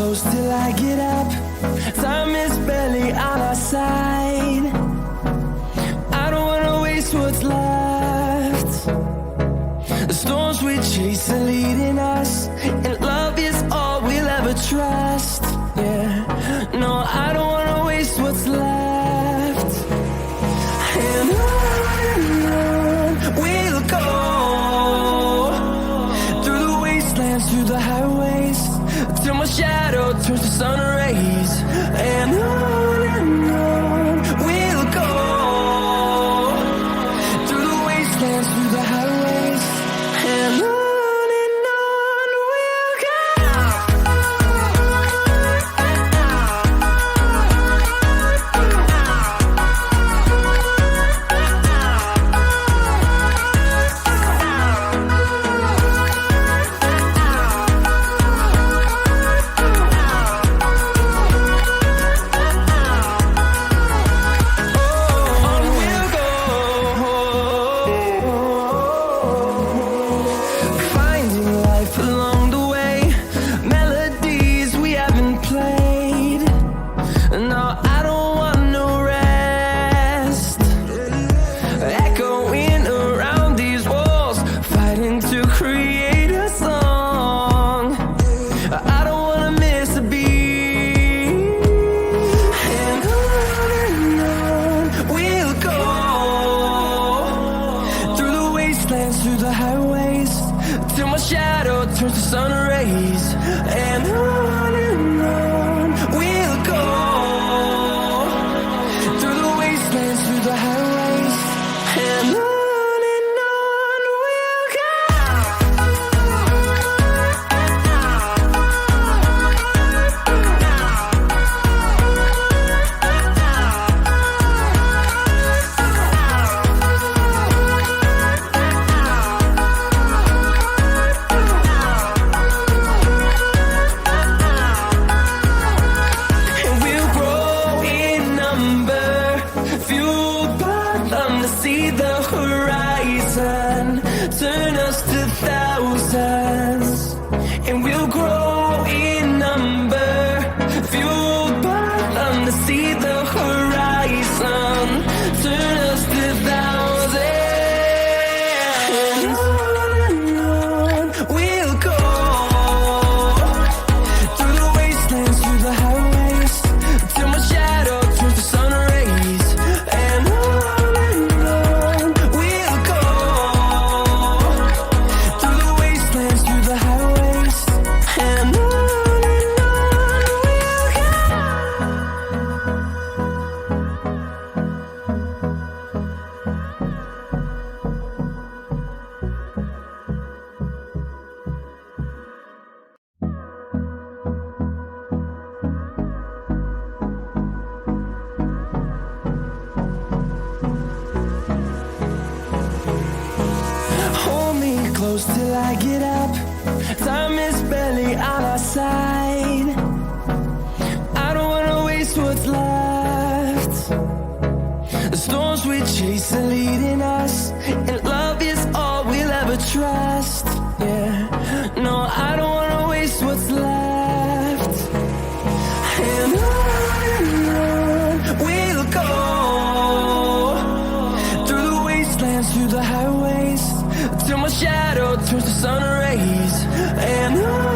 close till I get up. Time is barely on our side. I don't wanna waste what's left. The storms we chase are leading us, and love is all we'll ever trust. Yeah, no, I don't wanna waste what's left. And on we'll go, through the wastelands, through the highways, till my shadow turns to sun rays. And on we'll go, through the wastelands, through the highways, and on we'll go. Through the highways, till my shadow turns to sun rays. And on we'll go, through the wastelands, through the highways, and on we'll go. See the horizon, turn us to thousands, and we'll grow in number, fueled by them to see the horizon, turn us to thousands. And on we'll go, through the wastelands, through the highways, till my shadow turns to sun rays. And close till I get up. Time is barely on our side. I don't wanna waste what's left. The storms we chase are leading us, and love is all we'll ever trust. Yeah, no, I don't wanna waste what's left. And on we'll go, through the wastelands, through the highways, till my shadow turns to sun rays. And on